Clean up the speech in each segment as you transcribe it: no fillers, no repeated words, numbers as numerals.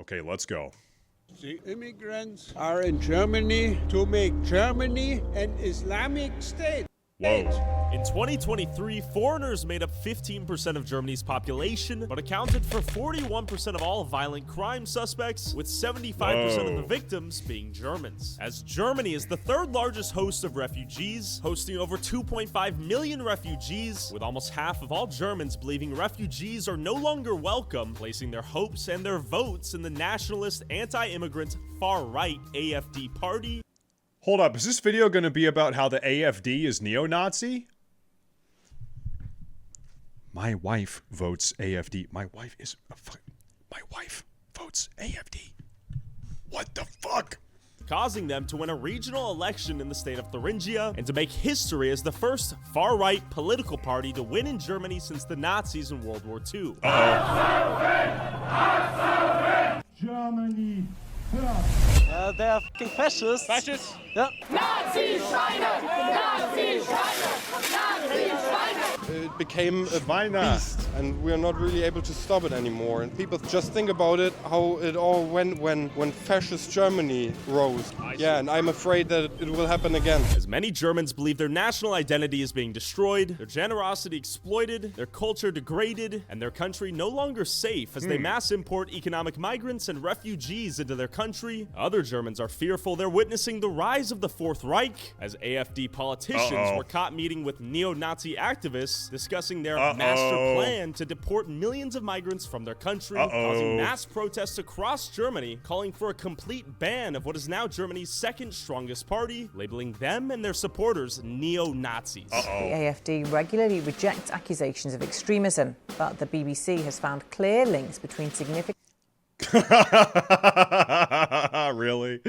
Okay, let's go. The immigrants are in Germany to make Germany an Islamic state. Whoa. In 2023, foreigners made up 15% of Germany's population, but accounted for 41% of all violent crime suspects, with 75% of the victims being Germans. As Germany is the third largest host of refugees, hosting over 2.5 million refugees, with almost half of all Germans believing refugees are no longer welcome, placing their hopes and their votes in the nationalist, anti-immigrant, far-right AfD party. Hold up, is this video going to be about how the AfD is neo-Nazi? My wife votes AfD. My wife votes AfD. What the fuck? Causing them to win a regional election in the state of Thuringia and to make history as the first far-right political party to win in Germany since the Nazis in World War II. Germany. They are fucking fascists. Fascists? Yeah. Nazi-Schweine! Nazi-Schweine! Nazi-Schweine! It became a beast, and we're not really able to stop it anymore. And people just think about it, how it all went when fascist Germany rose. Yeah, and I'm afraid that it will happen again. As many Germans believe their national identity is being destroyed, their generosity exploited, their culture degraded, and their country no longer safe as they mass import economic migrants and refugees into their country, other Germans are fearful they're witnessing the rise of the Fourth Reich, as AfD politicians were caught meeting with neo-Nazi activists discussing their master plan to deport millions of migrants from their country, causing mass protests across Germany, calling for a complete ban of what is now Germany's second strongest party, labeling them and their supporters neo-Nazis. The AfD regularly rejects accusations of extremism, but the BBC has found clear links between significant Really?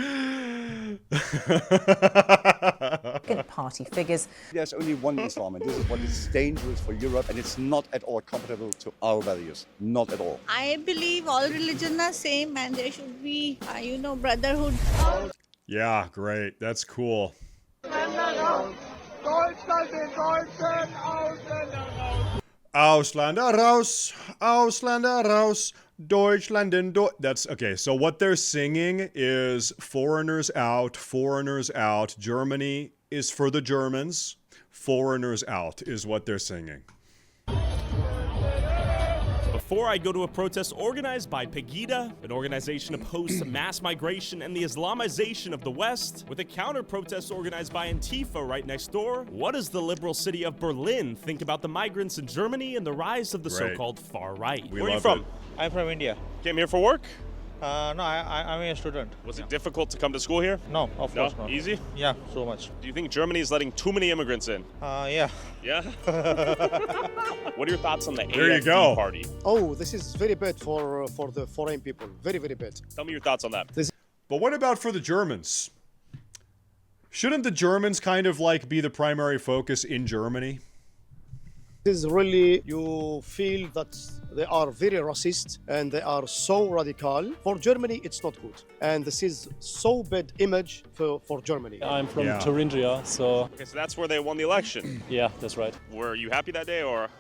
party figures. There's only one Islam, and this is what is dangerous for Europe, and it's not at all compatible to our values. Not at all. I believe all religions are same, and there should be, brotherhood. Yeah, great. That's cool. Ausländer raus, Ausländer raus, Deutschland in That's okay. So what they're singing is foreigners out, Germany is for the Germans, foreigners out is what they're singing. Before I go to a protest organized by Pegida, an organization opposed to mass migration and the Islamization of the West, with a counter-protest organized by Antifa right next door, what does the liberal city of Berlin think about the migrants in Germany and the rise of the so-called far-right? Where are you from? I'm from India. Came here for work? No, I'm a student. Was it difficult to come to school here? No, of course not. Easy? Yeah, so much. Do you think Germany is letting too many immigrants in? Yeah. Yeah? What are your thoughts on the There you AfD go. party? Oh, this is very bad for the foreign people. Very, very bad. Tell me your thoughts on that. But what about for the Germans? Shouldn't the Germans kind of like be the primary focus in Germany? This is really, you feel that they are very racist and they are so radical. For Germany, it's not good. And this is so bad image for Germany. I'm from Thuringia, so... Okay, so that's where they won the election. Yeah, that's right. Were you happy that day or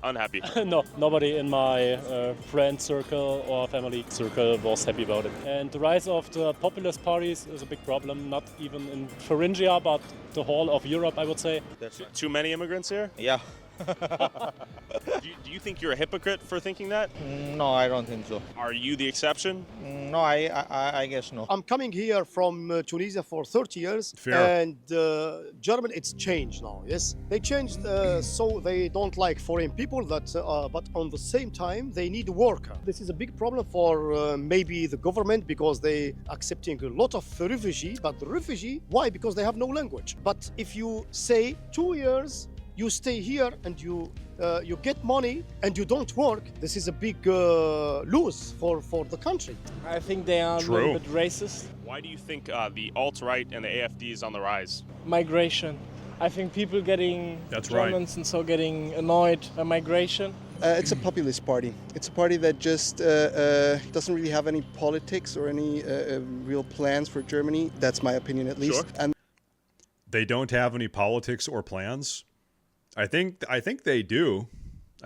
unhappy? No, nobody in my friend circle or family circle was happy about it. And the rise of the populist parties is a big problem, not even in Thuringia, but the whole of Europe, I would say. That's right. Too many immigrants here? Yeah. Do you think you're a hypocrite for thinking that? No, I don't think so. Are you the exception? No, I guess no. I'm coming here from Tunisia for 30 years. Fair. And Germany, it's changed now, yes? They changed so they don't like foreign people, that, but on the same time, they need worker. This is a big problem for maybe the government because they accepting a lot of refugee, but the refugee, why? Because they have no language. But if you say 2 years, you stay here and you get money and you don't work, this is a big lose for the country. I think they are a little bit racist. Why do you think the alt-right and the AfD is on the rise? Migration. I think people getting Germans and so getting annoyed by migration. It's a populist party. It's a party that just doesn't really have any politics or any real plans for Germany. That's my opinion, at least. Sure. And they don't have any politics or plans? I think they do.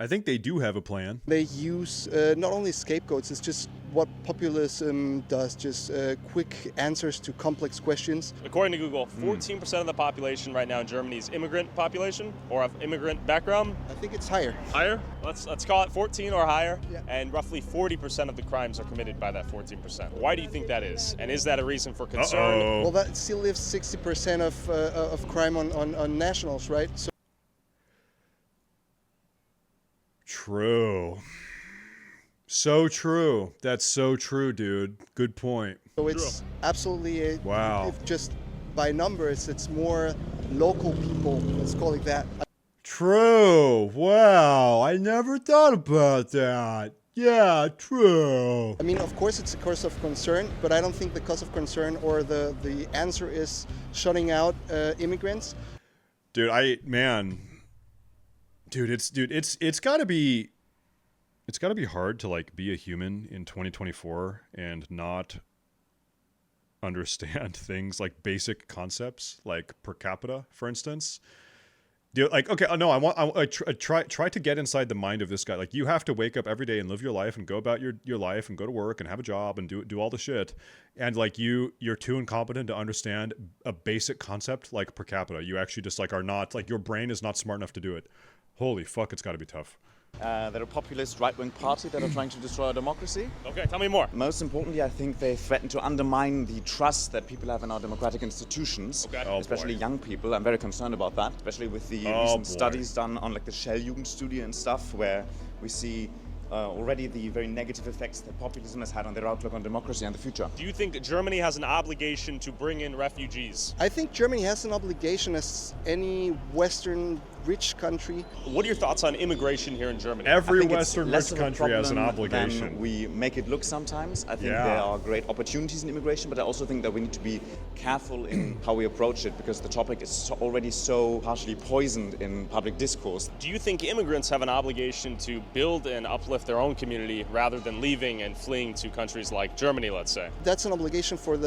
I think they do have a plan. They use not only scapegoats, it's just what populism does, just quick answers to complex questions. According to Google, 14% of the population right now in Germany is immigrant population or of immigrant background. I think it's higher. Higher? Let's call it 14 or higher. Yeah. And roughly 40% of the crimes are committed by that 14%. Why do you think that is? And is that a reason for concern? Well, that still leaves 60% of crime on nationals, right? So True. So true. That's so true, dude. Good point. So it's absolutely Wow. If just by numbers, it's more local people. Let's call it that. True. Wow. I never thought about that. Yeah, true. I mean, of course, it's a cause of concern, but I don't think the cause of concern or the answer is shutting out immigrants. Dude, it's gotta be hard to like be a human in 2024 and not understand things like basic concepts like per capita, for instance. Dude, like, okay, no, I try to get inside the mind of this guy. Like, you have to wake up every day and live your life and go about your life and go to work and have a job and do all the shit. And like you're too incompetent to understand a basic concept like per capita. You actually just like are not, like, your brain is not smart enough to do it. Holy fuck, it's got to be tough. They're a populist right-wing party that are trying to destroy our democracy. Okay, tell me more. Most importantly, I think they threaten to undermine the trust that people have in our democratic institutions, especially young people. I'm very concerned about that, especially with the recent studies done on like the Shell-Jugendstudie and stuff, where we see already the very negative effects that populism has had on their outlook on democracy and the future. Do you think Germany has an obligation to bring in refugees? I think Germany has an obligation as any Western rich country. What are your thoughts on immigration here in Germany? Every Western rich country has an obligation. Than we make it look sometimes. I think Yeah. there are great opportunities in immigration, but I also think that we need to be careful in how we approach it, because the topic is already so partially poisoned in public discourse. Do you think immigrants have an obligation to build and uplift their own community rather than leaving and fleeing to countries like Germany, let's say? That's an obligation for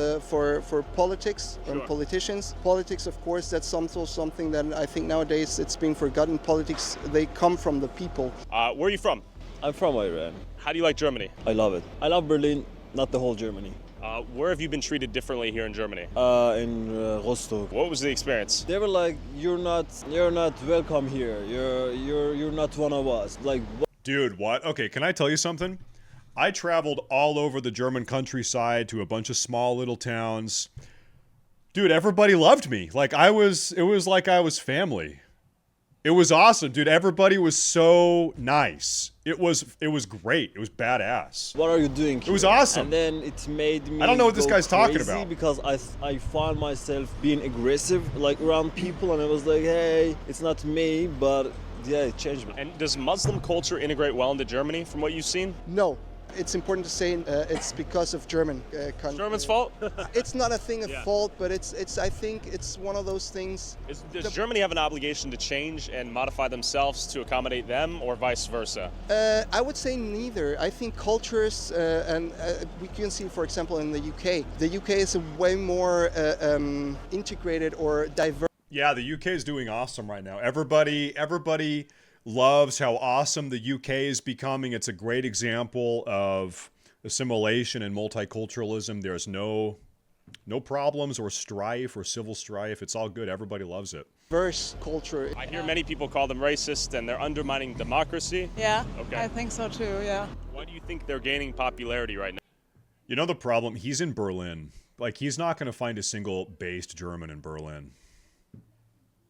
politics and politicians. Politics, of course, that's also something that I think nowadays it's being forgotten. Politics, they come from the people. Where are you from? I'm from Iran. How do you like Germany? I love it. I love Berlin, not the whole Germany. Where have you been treated differently here in Germany? In Rostock. What was the experience? They were like, you're not welcome here. You're not one of us. Like, Dude, what? Okay, can I tell you something? I traveled all over the German countryside to a bunch of small little towns. Dude, everybody loved me. Like it was like I was family. It was awesome, dude. Everybody was so nice. It was great. It was badass. what are you doing here? It was awesome. And then it made me I don't know what this go guy's talking crazy about. because I found myself being aggressive like around people, and I was like, hey, it's not me, but yeah, it changed me. And does Muslim culture integrate well into Germany from what you've seen? No. It's important to say it's because of German country. German's fault? It's not a thing of fault, but it's I think it's one of those things. Does Germany have an obligation to change and modify themselves to accommodate them, or vice versa? I would say neither. I think cultures, and we can see, for example, in the UK. The UK is a way more integrated or diverse. Yeah, the UK is doing awesome right now. Everybody loves how awesome the UK is becoming. It's a great example of assimilation and multiculturalism. There's no problems or strife or civil strife. It's all good. Everybody loves it. Diverse culture. I hear many people call them racist and they're undermining democracy. Yeah, Okay. I think so too, yeah. Why do you think they're gaining popularity right now? You know the problem? He's in Berlin. Like, he's not going to find a single based German in Berlin.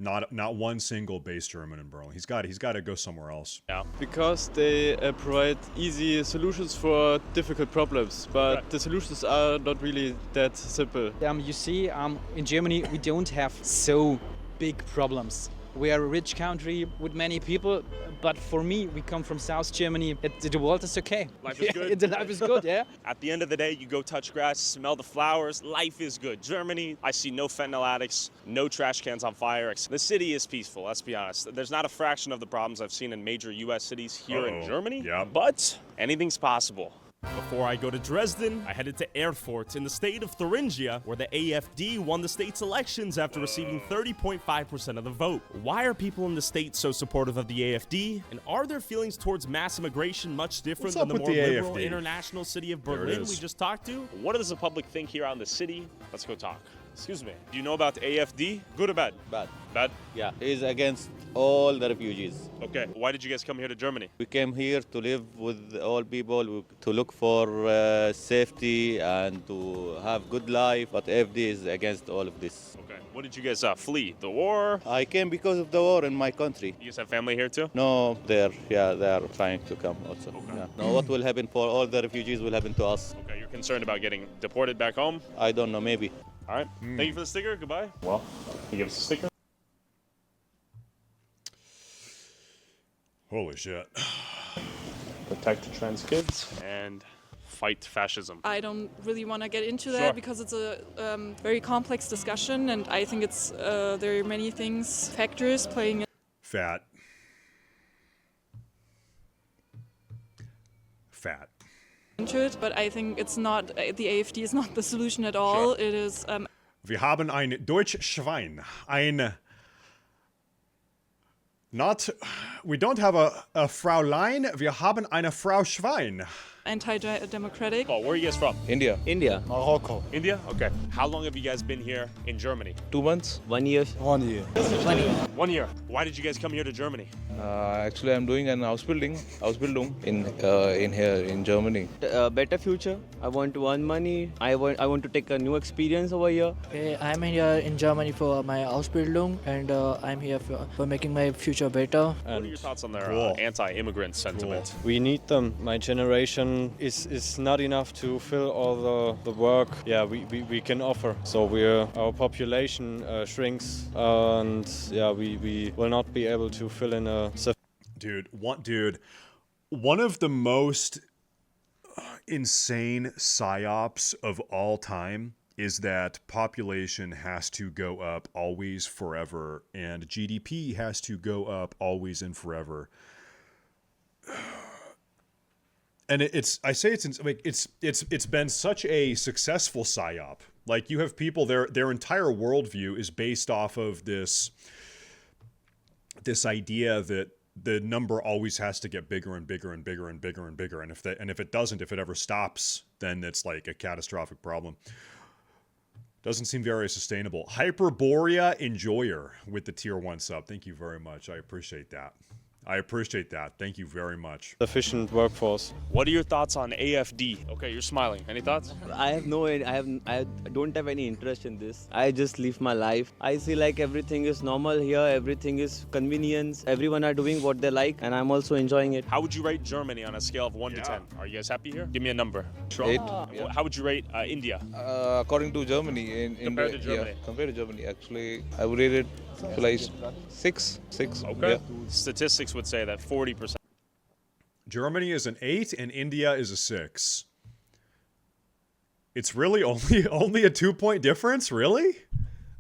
Not one single base German in Berlin. He's got to go somewhere else. Yeah. Because they provide easy solutions for difficult problems, but the solutions are not really that simple. You see, in Germany we don't have so big problems. We are a rich country with many people, but for me, we come from South Germany. The world is okay. Life is good. The life is good, yeah. At the end of the day, you go touch grass, smell the flowers, life is good. Germany, I see no fentanyl addicts, no trash cans on fire. The city is peaceful, let's be honest. There's not a fraction of the problems I've seen in major US cities here in Germany, Yeah. but anything's possible. Before I go to Dresden, I headed to Erfurt in the state of Thuringia, where the AfD won the state's elections after receiving 30.5% of the vote. Why are people in the state so supportive of the AfD? And are their feelings towards mass immigration much different than the more liberal international city of Berlin we just talked to? What does the public think here on the city? Let's go talk. Excuse me. Do you know about the AfD? Good or bad? Bad. Bad? Yeah, he's against all the refugees. Okay. Why did you guys come here to Germany? We came here to live with all people, to look for safety and to have good life, but AfD is against all of this. Okay. What did you guys flee? The war? I came because of the war in my country. You guys have family here too? No, they are trying to come also. Okay. Yeah. Now, what will happen for all the refugees will happen to us. Okay, you're concerned about getting deported back home? I don't know, maybe. All right. Thank you for the sticker. Goodbye. Well, you give us a sticker. Holy shit. Protect trans kids and fight fascism. I don't really want to get into that because it's a very complex discussion, and I think it's there are many factors playing Fat. into it. But I think it's not the AfD is not the solution at all. It is. Wir haben ein Deutschschwein. We don't have a Fraulein, wir haben eine Frau Schwein. Anti-democratic. Oh, where are you guys from? India. India. Morocco. India? Okay. How long have you guys been here in Germany? 2 months. 1 year. 1 year. 1 year. Why did you guys come here to Germany? Actually, I'm doing an Ausbildung in here in Germany. Better future. I want to earn money. I want to take a new experience over here. I'm here in Germany for my Ausbildung, and I'm here for making my future better. What are your thoughts on their anti-immigrant sentiment? We need them. My generation is not enough to fill all the work we can offer. So our population shrinks, and we will not be able to fill in a. One of the most insane psyops of all time is that population has to go up always forever, and GDP has to go up always and forever. And it's been such a successful psyop. Like, you have people, their entire worldview is based off of this idea that the number always has to get bigger and bigger and bigger and bigger and bigger, and if it ever stops, then it's like a catastrophic problem. Doesn't seem very sustainable. Hyperborea Enjoyer with the tier 1 sub. Thank you very much. I appreciate that. Thank you very much. Efficient workforce. What are your thoughts on AfD? Okay, you're smiling. Any thoughts? I have no. I don't have any interest in this. I just live my life. I see like everything is normal here. Everything is convenience. Everyone are doing what they like, and I'm also enjoying it. How would you rate Germany on a scale of 1 to 10? Are you guys happy here? Give me a number. 8. How would you rate India? According to Germany, Compared to Germany. Compared to Germany, actually, I would rate it like 6. Okay. Statistics would say that 40%. Germany is an 8 and India is a 6. It's really only a 2-point difference? Really?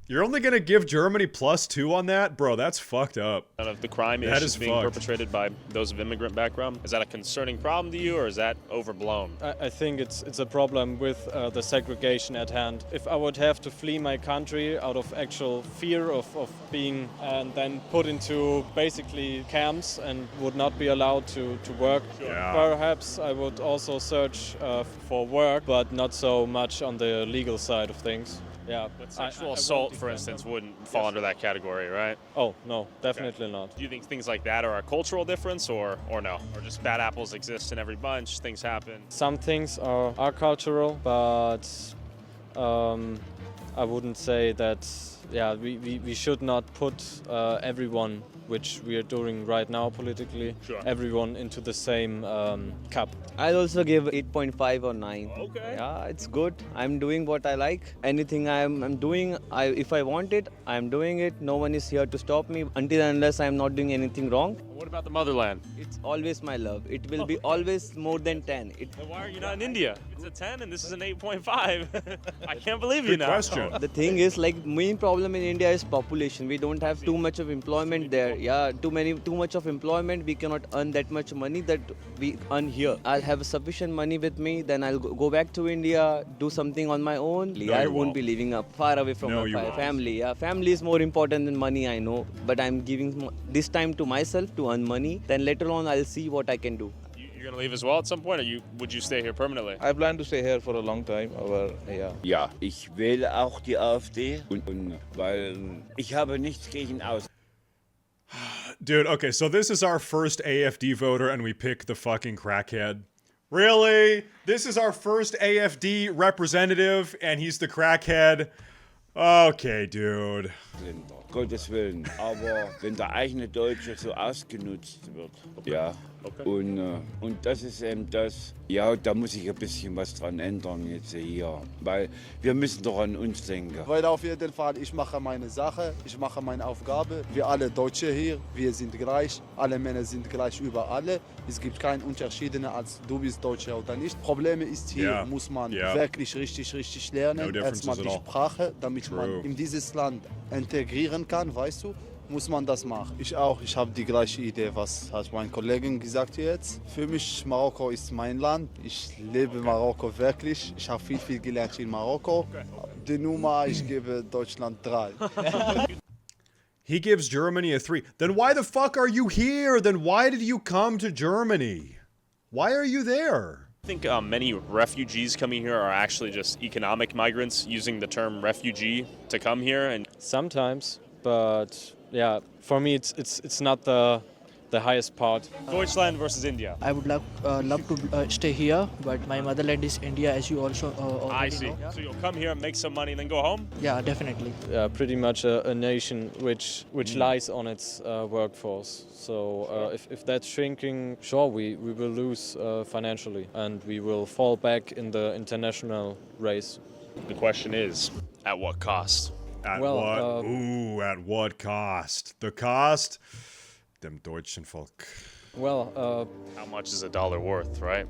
You're only going to give Germany +2 on that? Bro, that's fucked up. Of the crime is being perpetrated by those of immigrant background. Is that a concerning problem to you, or is that overblown? I think it's a problem with the segregation at hand. If I would have to flee my country out of actual fear of being and then put into basically camps and would not be allowed to work, perhaps I would also search for work, but not so much on the legal side of things. Yeah, but sexual assault, for instance, wouldn't fall under that category, right? Oh, no, definitely not. Do you think things like that are a cultural difference, or no? Or just bad apples exist in every bunch, things happen? Some things are cultural, but I wouldn't say that, we should not put everyone, which we are doing right now politically, everyone into the same cup. I'll also give 8.5 or 9. Okay. Yeah, it's good. I'm doing what I like. Anything I'm doing, if I want it, I'm doing it. No one is here to stop me until and unless I'm not doing anything wrong. What about the motherland? It's always my love. It will be always more than 10. Then why are you not in India? It's a 10 and this is an 8.5. I can't believe you now. Good question. The thing is, like, main problem problem in India is population. We don't have too much of employment there. Yeah, too much of employment. We cannot earn that much money that we earn here. I'll have sufficient money with me, then I'll go back to India, do something on my own. No, I you won't be living up far away from my family. Yeah, family is more important than money, I know. But I'm giving this time to myself to earn money. Then later on, I'll see what I can do. You're gonna leave as well at some point, or would you stay here permanently? I plan to stay here for a long time, aber ja. Ja, ich wähle auch die AfD, weil ich habe nichts gegen aus. Dude, okay, so this is our first AFD voter and we pick the fucking crackhead. Really? This is our first AFD representative and he's the crackhead? Okay, dude. Gottes Willen. Aber wenn der eigene Deutsche so ausgenutzt wird, ja. Und das ist eben das, ja, da muss ich ein bisschen was dran ändern jetzt hier. Weil wir müssen doch an uns denken. Weil auf jeden Fall, ich mache meine Sache, ich mache meine Aufgabe. Wir alle Deutsche hier, wir sind gleich. Alle Männer sind gleich über alle. Es gibt keinen Unterschied, als du bist Deutscher oder nicht. Probleme ist hier, muss man wirklich richtig lernen. Erstmal die Sprache, damit man in dieses Land integrieren kann, weißt du. Muss man das machen. Ich auch, ich habe die gleiche Idee, was hat mein Kollege gesagt jetzt. Für mich, Marokko ist mein Land. Ich lebe Marokko wirklich. Ich habe viel gelernt in Marokko. Die Nummer, ich gebe Deutschland 3. He gives Germany a 3. Then why the fuck are you here? Then why did you come to Germany? Why are you there? I think many refugees coming here are actually just economic migrants using the term refugee to come here. And sometimes, but yeah, for me it's not the highest part. Deutschland versus India. I would love to stay here, but my motherland is India, as you also already I see. know. Yeah? So you'll come here, make some money, and then go home? Yeah, definitely. Pretty much a nation which lies on its workforce. So if that's shrinking, sure, we will lose financially, and we will fall back in the international race. The question is, at what cost? At what cost? The cost? Dem deutschen Volk. Well, how much is a dollar worth, right?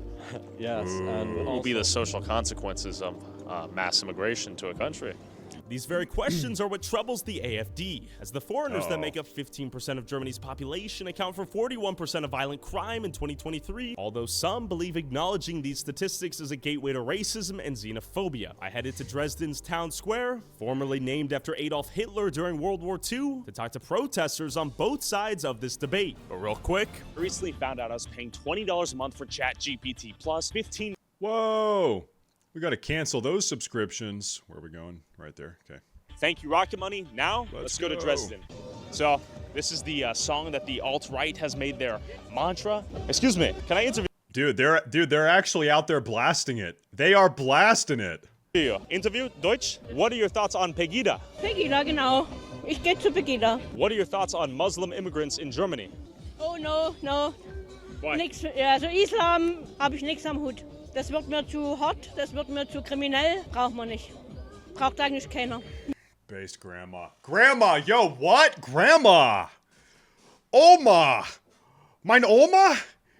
Yes, and what will be the social consequences of mass immigration to a country? These very questions are what troubles the AfD, as the foreigners that make up 15% of Germany's population account for 41% of violent crime in 2023, although some believe acknowledging these statistics is a gateway to racism and xenophobia. I headed to Dresden's town square, formerly named after Adolf Hitler during World War II, to talk to protesters on both sides of this debate. But real quick, I recently found out I was paying $20 a month for ChatGPT plus $15. Whoa! We gotta cancel those subscriptions. Where are we going? Right there. Okay. Thank you, Rocket Money. Now, let's go to Dresden. So, this is the song that the alt-right has made their mantra. Excuse me, can I interview? Dude, they're actually out there blasting it. They are blasting it. Interview, Deutsch. What are your thoughts on Pegida? Pegida, genau. Ich gehe zu Pegida. What are your thoughts on Muslim immigrants in Germany? Oh, no. Why? Nix, also Islam habe ich nichts am Hut. Das wird mir zu hot, das wird mir zu kriminell. Braucht man nicht. Braucht eigentlich keiner. Based grandma. Grandma, yo, what? Grandma! Oma! Mein Oma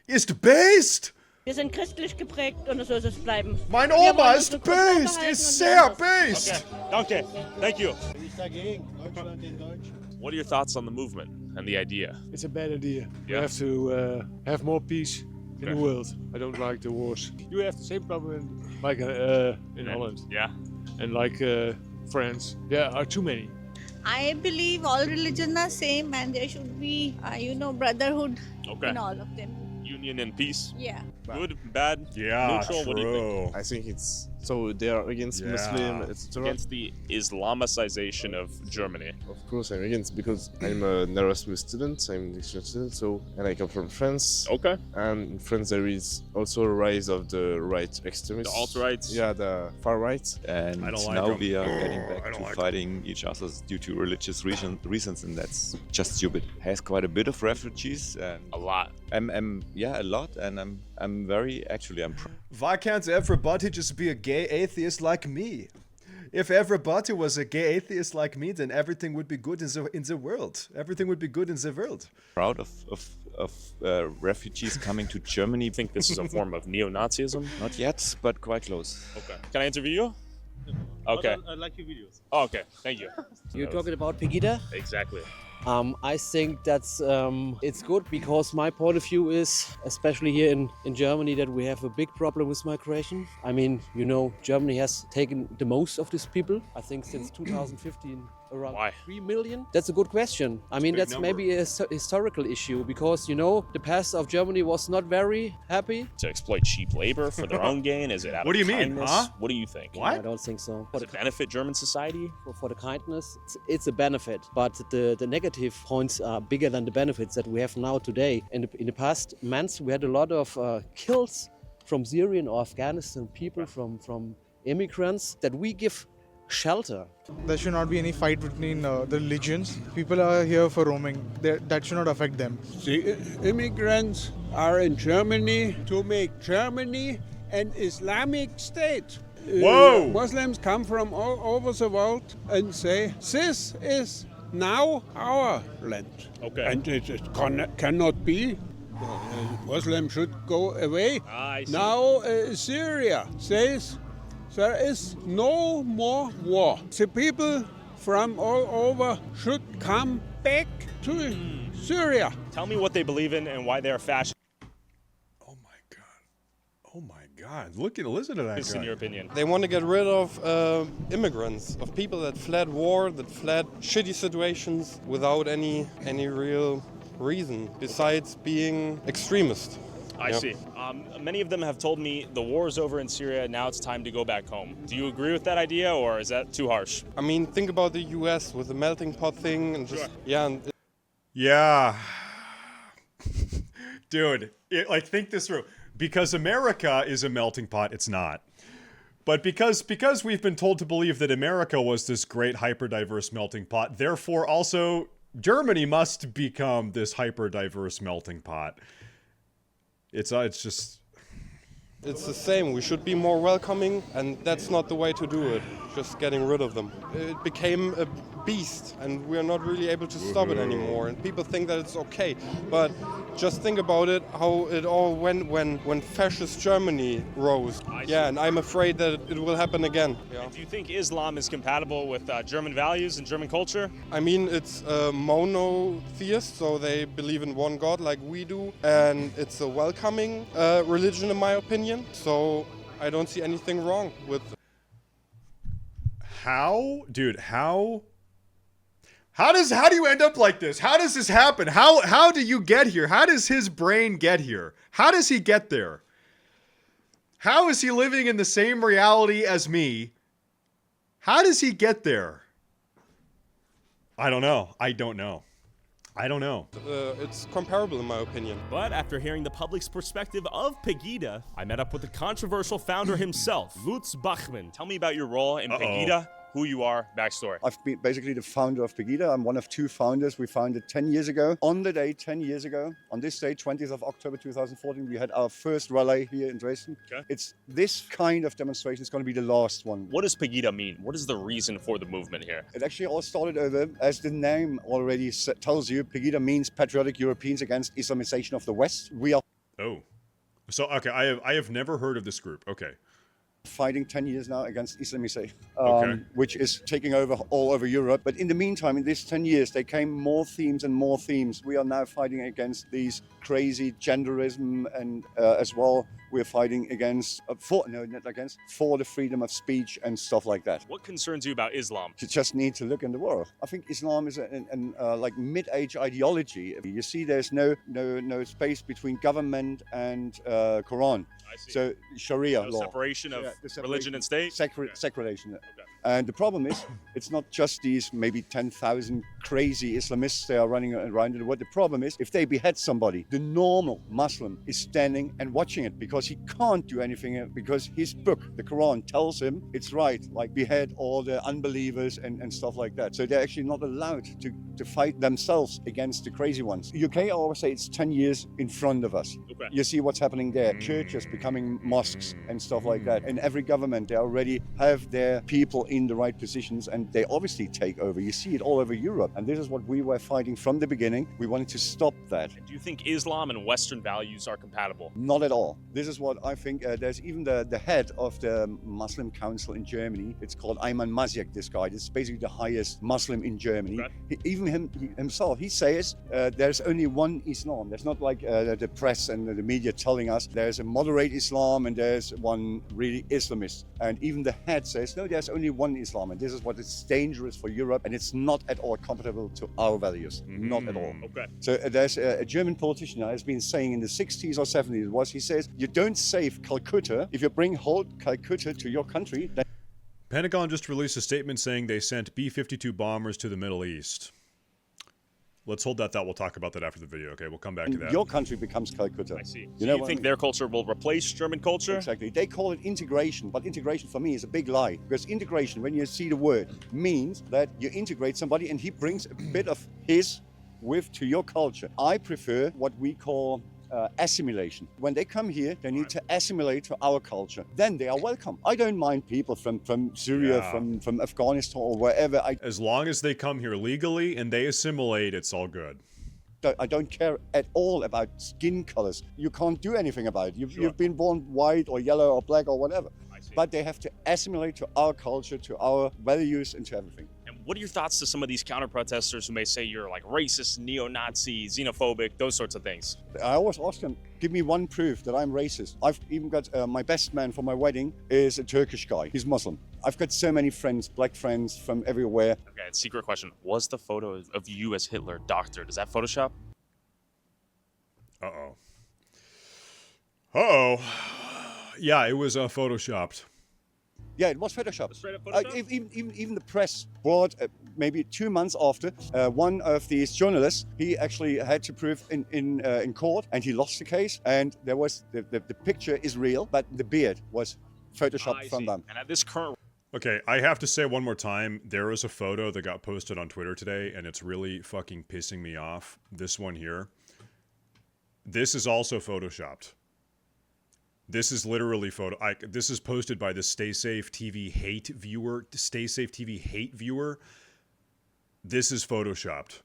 ist based! Wir sind christlich geprägt und so soll es bleiben. Mein Oma ist based! Ist sehr based! Okay, thank you. Nichts dagegen. Deutschland in Deutsch. What are your thoughts on the movement and the idea? It's a bad idea. Yeah. We have to have more peace in the world. I don't like the wars. You have the same problem like in Holland. Yeah. And like France. There are too many. I believe all religions are same and there should be, brotherhood in all of them. Union and peace? Yeah. Good, bad, yeah, neutral? What do you think? I think it's so they are against Muslim, etc. Against the Islamicization of Germany. Of course, I'm against because I'm an Erasmus student. I'm an exchange student, and I come from France. Okay. And in France there is also a rise of the right extremists. The alt-rights. Yeah, the far right. And now we are getting back to fighting each other due to religious reasons, and that's just stupid. Has quite a bit of refugees. And a lot. A lot, and I'm very I'm. Why can't everybody just be a gay atheist like me? If everybody was a gay atheist like me, then everything would be good in the world. Everything would be good in the world. Proud of refugees coming to Germany. Think this is a form of neo-Nazism? Not yet, but quite close. Okay. Can I interview you? Okay. I like your videos. Oh, okay, thank you. You're talking about Pegida? Exactly. I think that's it's good because my point of view is, especially here in Germany, that we have a big problem with migration. I mean, you know, Germany has taken the most of these people. I think since 2015, around 3 million. That's a good question. I mean, that's maybe a historical issue because, you know, the past of Germany was not very happy. To exploit cheap labor for their own gain? Is it out What of do you mean, kindness? huh? What do you think? I don't think so. Does it benefit German society? For the kindness, it's a benefit, but the negative points are bigger than the benefits that we have now today. In the past months, we had a lot of kills from Syrian or Afghanistan people, from immigrants that we give shelter. There should not be any fight between the religions. People are here for roaming. That should not affect them. The immigrants are in Germany to make Germany an Islamic state. Whoa! Muslims come from all over the world and say, this is now our land. Okay. And it cannot be. Muslims should go away. I see. Now Syria says there is no more war. The people from all over should come back to Syria. Tell me what they believe in and why they are fascist. Oh my God! Listen to that guy. In your opinion, they want to get rid of immigrants, of people that fled war, that fled shitty situations without any real reason besides being extremist. I see. Many of them have told me the war is over in Syria. Now it's time to go back home. Do you agree with that idea, or is that too harsh? I mean, think about the U.S. with the melting pot thing, and just Yeah. Dude, think this through. Because America is a melting pot, it's not. But because we've been told to believe that America was this great hyper-diverse melting pot, therefore also Germany must become this hyper-diverse melting pot. It's just... It's the same. We should be more welcoming, and that's not the way to do it, just getting rid of them. It became a beast, and we're not really able to stop it anymore. And people think that it's okay. But just think about it, how it all went when fascist Germany rose. Yeah, and I'm afraid that it will happen again. Yeah. Do you think Islam is compatible with German values and German culture? I mean, it's monotheist, so they believe in one God like we do, and it's a welcoming religion in my opinion. So I don't see anything wrong with it. How do you end up like this? How does this happen? How do you get here? How does his brain get here? How does he get there? How is he living in the same reality as me? How does he get there? I don't know. It's comparable in my opinion. But after hearing the public's perspective of Pegida, I met up with the controversial founder himself, Lutz Bachmann. Tell me about your role in Pegida, who you are, backstory. I've been basically the founder of Pegida. I'm one of two founders. We founded 10 years ago. On the day, 10 years ago, on this day, 20th of October 2014, we had our first rally here in Dresden. Okay. It's this kind of demonstration is going to be the last one. What does Pegida mean? What is the reason for the movement here? It actually all started over, as the name already tells you, Pegida means Patriotic Europeans Against Islamization of the West. We are... Oh. So, okay, I have never heard of this group. Okay. Fighting 10 years now against Islamization, Okay. which is taking over all over Europe. But in the meantime, in these 10 years, there came more themes and more themes. We are now fighting against these crazy genderism, and as well, we're fighting against, for the freedom of speech and stuff like that. What concerns you about Islam? You just need to look in the world. I think Islam is like mid-age ideology. You see, there's no space between government and Quran. I see. So Sharia law. Separation of religion and state? Segregation. And the problem is, it's not just these maybe 10,000 crazy Islamists they are running around in the world. The problem is, if they behead somebody, the normal Muslim is standing and watching it because he can't do anything because his book, the Quran, tells him it's right, like behead all the unbelievers and stuff like that. So they're actually not allowed to fight themselves against the crazy ones. UK, I always say it's 10 years in front of us. Okay. You see what's happening there. Churches becoming mosques and stuff like that. And every government, they already have their people in the right positions, and they obviously take over. You see it all over Europe, and this is what we were fighting from the beginning. We wanted to stop that. Do you think Islam and Western values are compatible? Not at all. This is what I think. There's even the head of the Muslim Council in Germany. It's called Ayman Maziak, this guy. It's basically the highest Muslim in Germany. Okay. Himself, he says there's only one Islam. There's not like the press and the media telling us there's a moderate Islam and there's one really Islamist. And even the head says, no, there's only one Islam. And this is what is dangerous for Europe. And it's not at all compatible to our values. Not at all. Okay. So there's a German politician that has been saying in the 60s or 70s, he says, you don't save Calcutta. If you bring whole Calcutta to your country, then Pentagon just released a statement saying they sent B-52 bombers to the Middle East. Let's hold that thought. We'll talk about that after the video, okay? We'll come back to that. your country becomes Calcutta. I see. You So know you think their culture will replace German culture? Exactly. They call it integration, but integration for me is a big lie. Because integration, when you see the word, means that you integrate somebody and he brings a bit of his to your culture. I prefer what we call assimilation. When they come here, they need to assimilate to our culture. Then they are welcome. I don't mind people from Syria, from Afghanistan or wherever. As long as they come here legally and they assimilate, it's all good. I don't care at all about skin colors. You can't do anything about it. You've been born white or yellow or black or whatever. But they have to assimilate to our culture, to our values, and to everything. And what are your thoughts to some of these counter-protesters who may say you're like racist, neo-Nazi, xenophobic, those sorts of things? I always ask them, give me one proof that I'm racist. I've even got my best man for my wedding is a Turkish guy. He's Muslim. I've got so many friends, black friends from everywhere. Okay, secret question. Was the photo of you as Hitler doctored? Is that Photoshop? Uh-oh. Uh-oh. Yeah, it was photoshopped. Yeah, it was photoshopped. Straight up Photoshop? Even the press brought maybe 2 months after one of these journalists. He actually had to prove in court, and he lost the case. And there was the picture is real, but the beard was photoshopped from them. And at this current. Okay, I have to say one more time, there is a photo that got posted on Twitter today, and it's really fucking pissing me off. This one here. This is also photoshopped. This is literally this is posted by the Staysafe TV hate viewer. Staysafe TV hate viewer. This is photoshopped.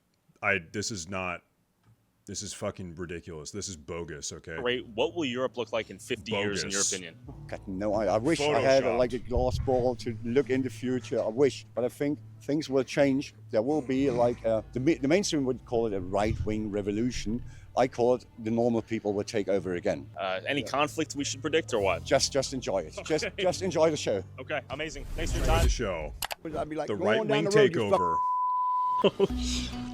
This is fucking ridiculous. This is bogus, okay? Right, what will Europe look like in 50 years, in your opinion? God, no, I wish I had like a glass ball to look in the future. I wish, but I think things will change. There will be like the mainstream would call it a right-wing revolution. I call it the normal people will take over again. Any conflict we should predict or what? Just enjoy it. Okay. Just enjoy the show. Okay, amazing. Thanks for your time. The show. I'd be like, The "Go on down right-wing the road, you takeover.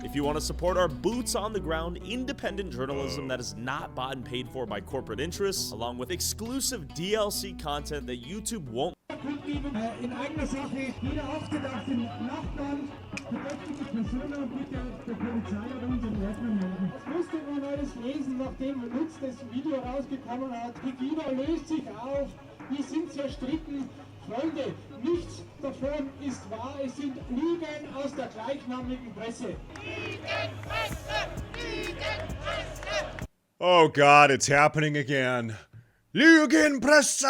If you want to support our boots on the ground, independent journalism that is not bought and paid for by corporate interests, along with exclusive DLC content that YouTube won't. In eigener Sache wieder aufgedacht im Nachbarn, verdächtige Personen und der Polizei oder unseren Ordnern melden. Das musste man alles lesen, nachdem Lutz das Video rausgekommen hat. Pegida löst sich auf, wir sind zerstritten. Freunde, nichts davon ist wahr, es sind Lügen aus der gleichnamigen Presse. Lügenpresse! Lügenpresse! Oh God, it's happening again. Lügenpresse!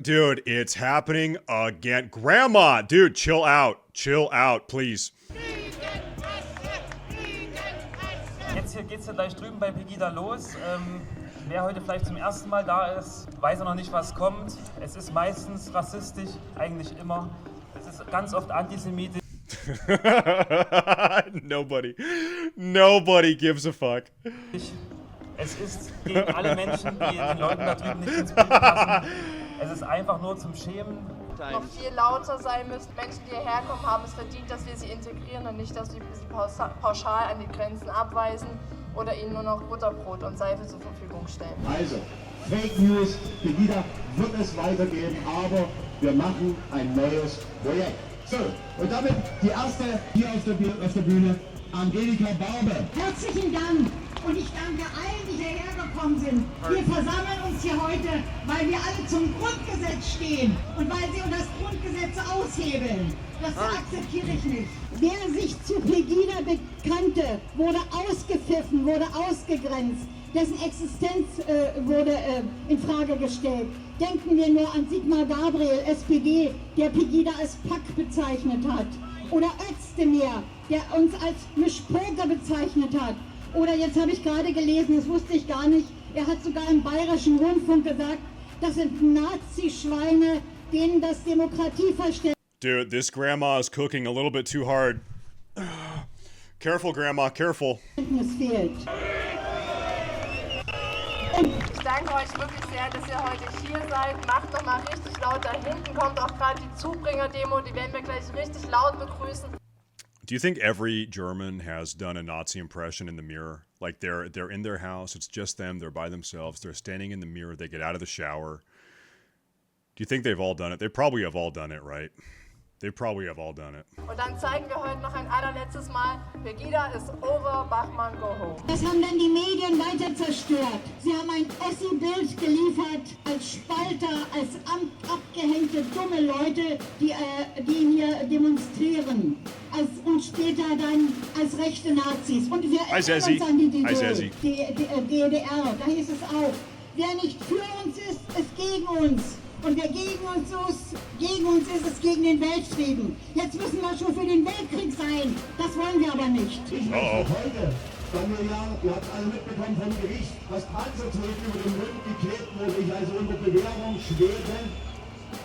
Dude, it's happening again. Grandma, dude, chill out. Chill out, please. Jetzt hier geht's ja gleich drüben bei Pegida los. Wer heute vielleicht zum ersten Mal da ist, weiß ja noch nicht, was kommt. Es ist meistens rassistisch, eigentlich immer. Es ist ganz oft antisemitisch. Nobody gives a fuck. Es ist gegen alle Menschen, die den Leuten da drüben nicht ins Bild passen. Es ist einfach nur zum Schämen. Noch viel lauter sein müssen. Menschen, die hierher kommen, haben es verdient, dass wir sie integrieren und nicht, dass wir sie pauschal an die Grenzen abweisen oder ihnen nur noch Butterbrot und Seife zur Verfügung stellen. Also, Fake News, Pegida wird es weitergeben, aber wir machen ein neues Projekt. So, und damit die erste hier auf der Bühne, Angelika Barbe. Herzlichen Dank und ich danke allen, die hierher gekommen sind. Wir versammeln uns hier heute, weil wir alle zum Grundgesetz stehen und weil sie das Grundgesetz aushebeln. Das akzeptiere ich nicht. Wer sich zu Pegida bekannte, wurde ausgepfiffen, wurde ausgegrenzt. dessen Existenz wurde in Frage gestellt. Denken wir nur an Sigmar Gabriel, SPD, der Pegida als Pack bezeichnet hat. Oder Özdemir, der uns als Mischpoker bezeichnet hat. Oder jetzt habe ich gerade gelesen, das wusste ich gar nicht, er hat sogar im Bayerischen Rundfunk gesagt, das sind Nazi-Schweine, denen das Demokratieverständnis... Dude, this grandma is cooking a little bit too hard. Careful, grandma, careful. ...fehlt. Ich danke euch wirklich sehr, dass ihr heute hier seid. Macht noch mal richtig laut. Da hinten kommt auch gerade die Zubringer-Demo. Die werden wir gleich richtig laut begrüßen. Do you think every German has done a Nazi impression in the mirror? Like they're in their house, it's just them, they're by themselves, they're standing in the mirror, they get out of the shower. Do you think they've all done it? They probably have all done it, right? They probably have all done it. Und dann zeigen wir heute noch ein allerletztes Mal, Pegida ist over, Bachmann go home. Das haben dann die Medien weiter zerstört. Sie haben ein Ossi-Bild geliefert als Spalter, als abgehängte dumme Leute, die hier demonstrieren. Und später dann als rechte Nazis. Und wir erinnern uns an die DDR. Da hieß es auch, wer nicht für uns ist gegen uns. Und wer gegen uns ist es gegen den Weltfrieden. Jetzt müssen wir schon für den Weltkrieg sein. Das wollen wir aber nicht. Ich möchte heute, weil ihr habt alle mitbekommen vom Gericht, was Panzerträger über den Rücken geklebt wurde, ich also unter Bewährung schwebe,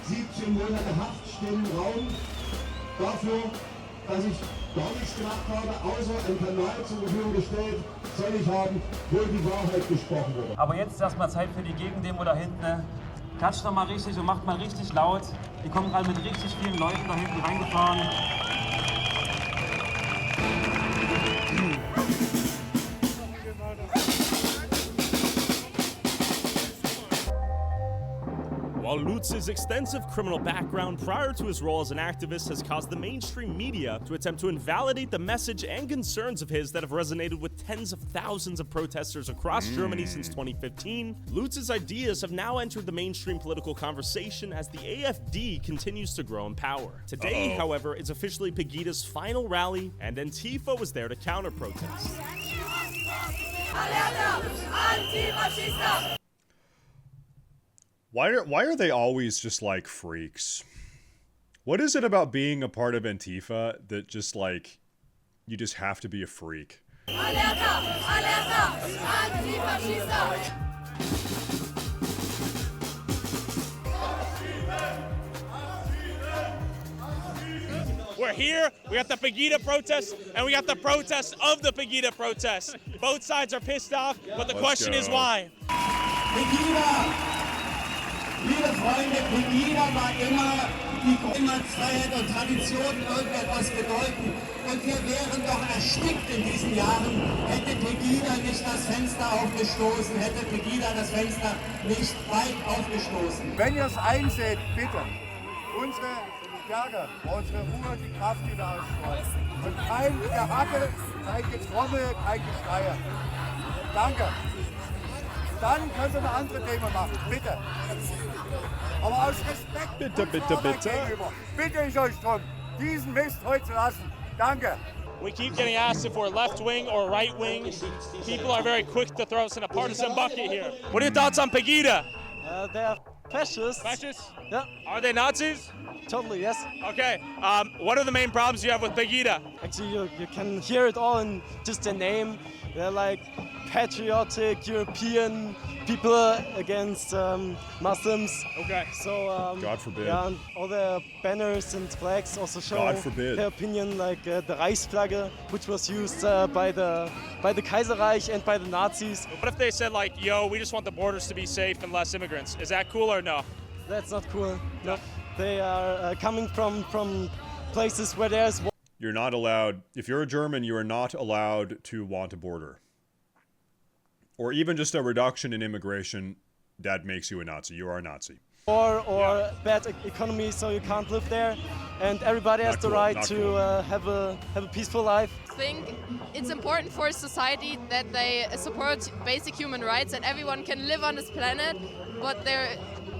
17 Monate Haft stehen im Raum, dafür, dass ich gar nichts gemacht habe, außer einen Kanal zur Verfügung gestellt, soll ich haben, wo die Wahrheit gesprochen wurde. Aber jetzt ist erstmal Zeit für die Gegendemo da hinten. Klatscht doch mal richtig und macht mal richtig laut. Die kommen gerade mit richtig vielen Leuten da hinten reingefahren. While Lutz's extensive criminal background prior to his role as an activist has caused the mainstream media to attempt to invalidate the message and concerns of his that have resonated with tens of thousands of protesters across Germany since 2015, Lutz's ideas have now entered the mainstream political conversation as the AfD continues to grow in power. Today, however, is officially Pegida's final rally, and Antifa was there to counter-protest. Why are they always just like freaks? What is it about being a part of Antifa that just like, you just have to be a freak? We're here, we got the Pegida protest, and we got the protest of the Pegida protest. Both sides are pissed off, but the question is why. Pegida! Liebe Freunde, Pegida war immer die Grundfreiheit und Tradition irgendetwas bedeuten. Und wir wären doch erstickt in diesen Jahren, hätte Pegida nicht das Fenster aufgestoßen, hätte Pegida das Fenster nicht weit aufgestoßen. Wenn ihr es einseht, bitte, unsere Stärke, unsere Ruhe, die Kraft, die wir ausstrahlen. Und kein Gehacke, kein Getrommel, kein Geschreie. Danke. Dann könnt ihr eine andere Thema machen, bitte. Aber aus Respekt bitte gegenüber bitte ich euch drum, diesen Mist heute zu lassen. Danke. We keep getting asked if we're left wing or right wing. People are very quick to throw us in a partisan bucket here. What are your thoughts on Pegida? They're fascists. Fascists? Yeah. Are they Nazis? Totally, yes. Okay. What are the main problems you have with Pegida? Actually, you can hear it all in just their name. They're like patriotic European people against Muslims. Okay. So God forbid. Yeah, and all their banners and flags also show God forbid. their opinion, like the Reichsflagge, which was used by the Kaiserreich and by the Nazis. What if they said like, yo, we just want the borders to be safe and less immigrants? Is that cool or no? That's not cool. No. They are coming from places where there's... You're not allowed, if you're a German, you are not allowed to want a border. Or even just a reduction in immigration, that makes you a Nazi. You are a Nazi. Or bad economy, so you can't live there. And everybody has the right to have a peaceful life. I think it's important for society that they support basic human rights and everyone can live on this planet, but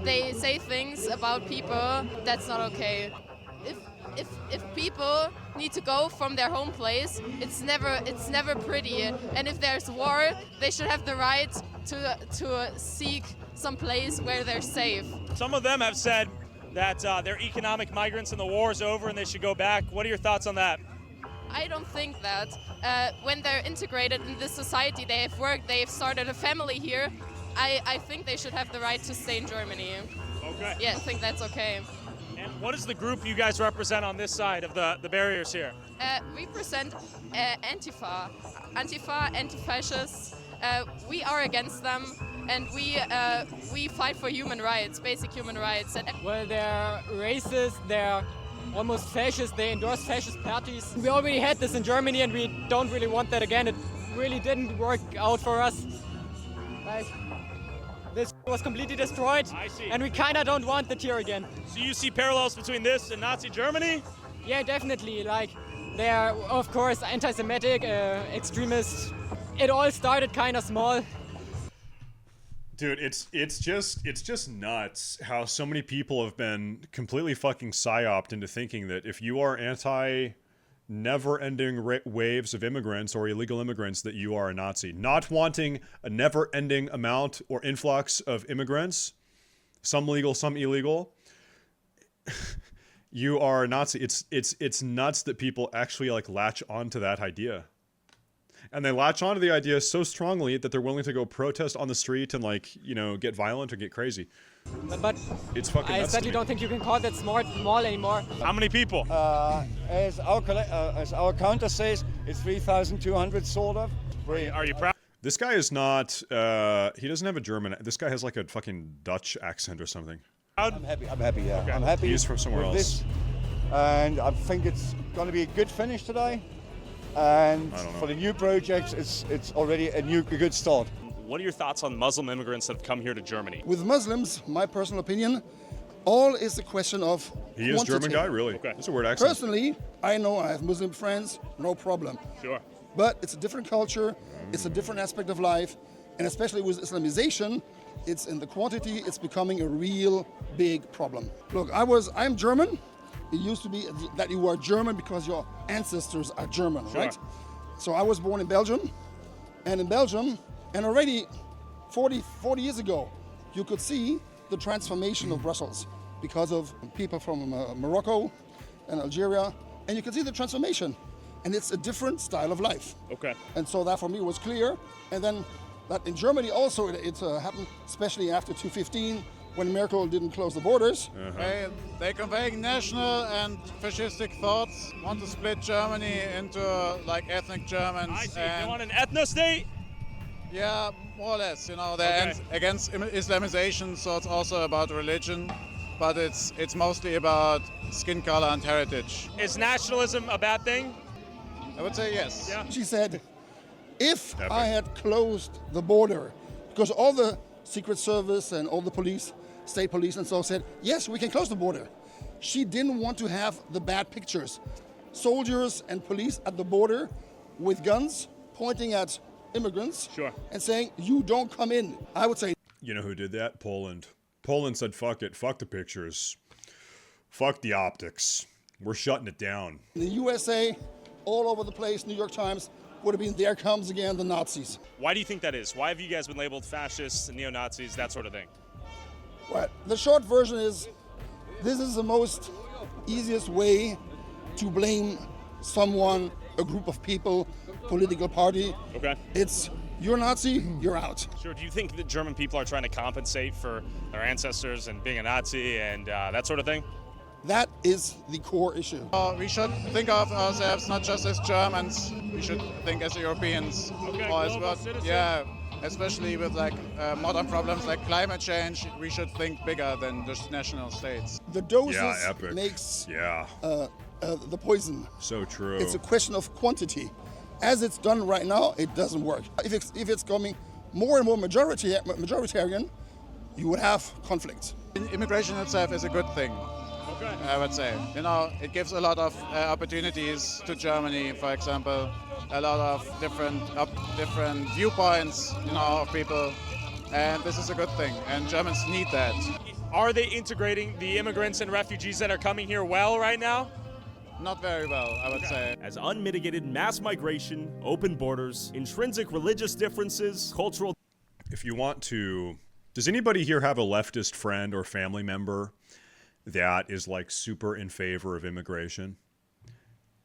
they say things about people that's not okay. if people need to go from their home place, it's never pretty. And if there's war, they should have the right to seek some place where they're safe. Some of them have said that they're economic migrants and the war is over and they should go back. What are your thoughts on that? I don't think that. When they're integrated in this society, they have worked, they've started a family here, I think they should have the right to stay in Germany. Okay. Yeah, I think that's okay. And what is the group you guys represent on this side of the barriers here? We present Antifa, anti-fascists. We are against them, and we fight for human rights, basic human rights. Well, they're racist, they're almost fascist, they endorse fascist parties. We already had this in Germany and we don't really want that again. It really didn't work out for us. Like, this was completely destroyed. I see. And we kinda don't want it here again. So you see parallels between this and Nazi Germany? Yeah, definitely. Like, they're, of course, anti-Semitic, extremists. It all started kinda small. Dude, it's just nuts how so many people have been completely fucking psyoped into thinking that if you are anti never-ending waves of immigrants or illegal immigrants that you are a Nazi. Not wanting a never-ending amount or influx of immigrants, some legal, some illegal, you are a Nazi. It's nuts that people actually like latch onto that idea. And they latch onto the idea so strongly that they're willing to go protest on the street and, like, you know, get violent or get crazy. But it's fucking I nuts certainly don't think you can call that small anymore. How many people? As our counter says, it's 3,200 sort of. Are you proud? This guy is not, he doesn't have a German, this guy has like a fucking Dutch accent or something. I'm happy, yeah. Okay. I'm happy. He's from somewhere with else. This, and I think it's going to be a good finish today. And for the new projects, it's already a good start. What are your thoughts on Muslim immigrants that have come here to Germany? With Muslims, my personal opinion, all is a question of He is quantity. German guy, really? Okay. That's a weird accent. Personally, I know I have Muslim friends, no problem. Sure. But it's a different culture, it's a different aspect of life, and especially with Islamization, it's in the quantity, it's becoming a real big problem. Look, I'm German. It used to be that you are German because your ancestors are German, Sure. right? So I was born in Belgium, and already 40 years ago, you could see the transformation of Brussels because of people from Morocco and Algeria, and you can see the transformation, and it's a different style of life. Okay. And so that for me was clear, and then that in Germany also it happened, especially after 2015, when Merkel didn't close the borders. They convey national and fascistic thoughts, want to split Germany into like ethnic Germans. I see. They want an ethno state? Yeah, more or less. You know, they're against Islamization, so it's also about religion, but it's mostly about skin color and heritage. Is nationalism a bad thing? I would say yes. Yeah. She said, if I had closed the border, because all the Secret Service and all the police, state police and so said, yes, we can close the border. She didn't want to have the bad pictures. Soldiers and police at the border with guns pointing at immigrants and saying, you don't come in. I would say. You know who did that? Poland. Poland said, fuck it, fuck the pictures. Fuck the optics. We're shutting it down. In the USA, all over the place, New York Times, would have been, there comes again the Nazis. Why do you think that is? Why have you guys been labeled fascists and neo-Nazis, that sort of thing? Well, the short version is, this is the most easiest way to blame someone, a group of people, political party. Okay. It's, you're Nazi, you're out. Sure. Do you think that German people are trying to compensate for their ancestors and being a Nazi and that sort of thing? That is the core issue. We should think of ourselves not just as Germans, we should think as Europeans. Okay, Or as global well, citizens. yeah, especially with like modern problems like climate change, we should think bigger than just national states. The doses Yeah, epic. makes Yeah. the poison. So true. It's a question of quantity. As it's done right now, it doesn't work. If it's coming more and more majoritarian, you would have conflicts. Immigration itself is a good thing. I would say. You know, it gives a lot of opportunities to Germany, for example, a lot of different viewpoints, you know, of people, and this is a good thing, and Germans need that. Are they integrating the immigrants and refugees that are coming here well right now? Not very well, I would say. As unmitigated mass migration, open borders, intrinsic religious differences, cultural... If you want to... Does anybody here have a leftist friend or family member that is like super in favor of immigration?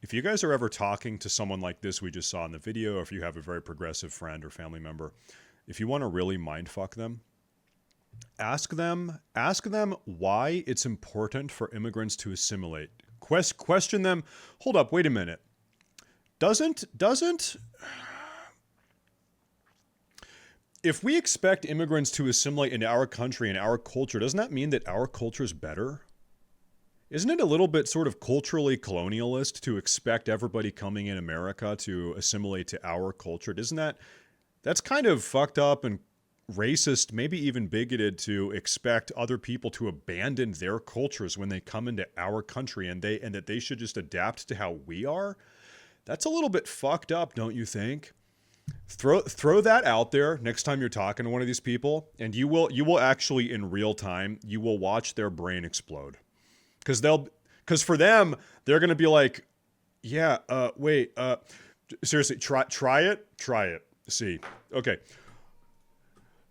If you guys are ever talking to someone like this we just saw in the video, or if you have a very progressive friend or family member, if you want to really mindfuck them, ask them why it's important for immigrants to assimilate. Question them, hold up, wait a minute. Doesn't... If we expect immigrants to assimilate into our country and our culture, doesn't that mean that our culture is better? Isn't it a little bit sort of culturally colonialist to expect everybody coming in America to assimilate to our culture? That's kind of fucked up and racist, maybe even bigoted, to expect other people to abandon their cultures when they come into our country and that they should just adapt to how we are? That's a little bit fucked up, don't you think? Throw that out there next time you're talking to one of these people, and you will actually in real time, you will watch their brain explode. Because for them, they're going to be like, yeah, wait, seriously, try it. See. Okay.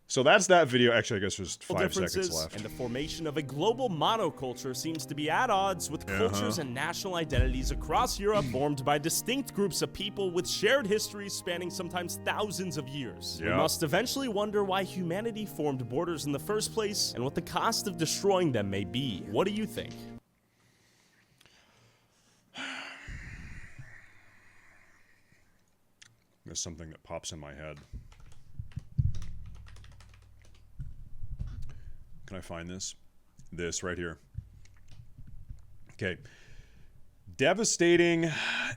So that's that video. Actually, I guess there's 5 seconds left. And the formation of a global monoculture seems to be at odds with cultures and national identities across Europe formed by distinct groups of people with shared histories spanning sometimes thousands of years. We must eventually wonder why humanity formed borders in the first place and what the cost of destroying them may be. What do you think? There's something that pops in my head. Can I find this? This right here. Okay. Devastating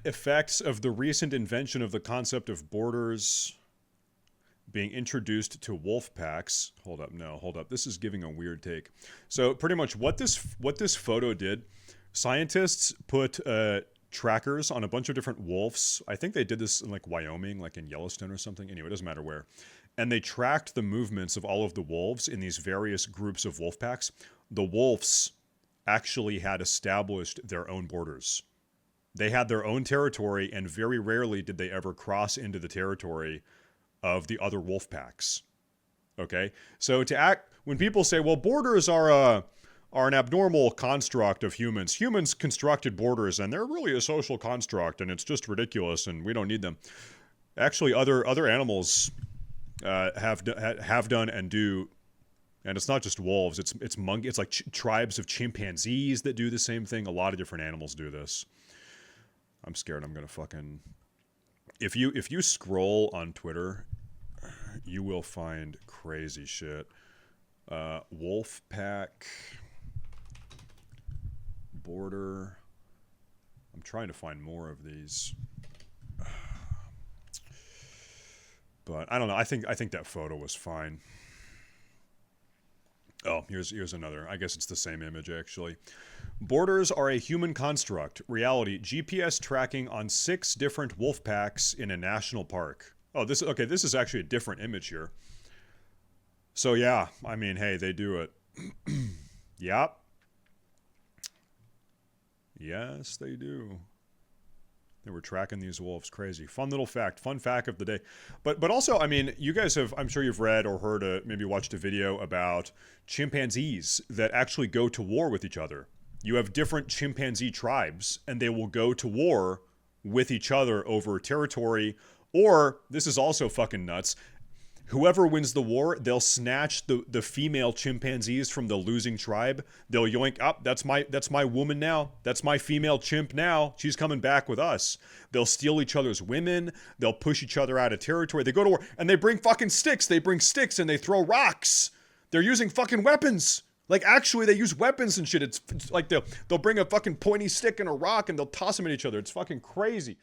effects of the recent invention of the concept of borders being introduced to wolf packs. Hold up. This is giving a weird take. So pretty much what this photo did, scientists put trackers on a bunch of different wolves. I think they did this in like Wyoming, like in Yellowstone or something. Anyway, it doesn't matter where. And they tracked the movements of all of the wolves in these various groups of wolf packs. The wolves actually had established their own borders. They had their own territory, and very rarely did they ever cross into the territory of the other wolf packs. Okay? So when people say, well, borders are an abnormal construct of humans. Humans constructed borders, and they're really a social construct, and it's just ridiculous, and we don't need them. Actually, other animals have done and do, and it's not just wolves. It's monkey. It's like tribes of chimpanzees that do the same thing. A lot of different animals do this. I'm scared. I'm gonna fucking. If you scroll on Twitter, you will find crazy shit. Wolf pack border. I'm trying to find more of these. But I don't know. I think that photo was fine. Oh, here's another. I guess it's the same image actually. Borders are a human construct. Reality: GPS tracking on 6 different wolf packs in a national park. Oh, this is actually a different image here. So yeah, I mean, hey, they do it. Yep. Yes, they do. They were tracking these wolves. Crazy. Fun little fact. Fun fact of the day. But also, I mean, you guys have, I'm sure you've read or heard, maybe watched a video about chimpanzees that actually go to war with each other. You have different chimpanzee tribes, and they will go to war with each other over territory. Or, this is also fucking nuts, whoever wins the war, they'll snatch the female chimpanzees from the losing tribe. They'll yoink up. That's my woman now. That's my female chimp now. She's coming back with us. They'll steal each other's women. They'll push each other out of territory. They go to war and they bring fucking sticks. They bring sticks and they throw rocks. They're using fucking weapons. Like actually they use weapons and shit. It's like they'll bring a fucking pointy stick and a rock and they'll toss them at each other. It's fucking crazy.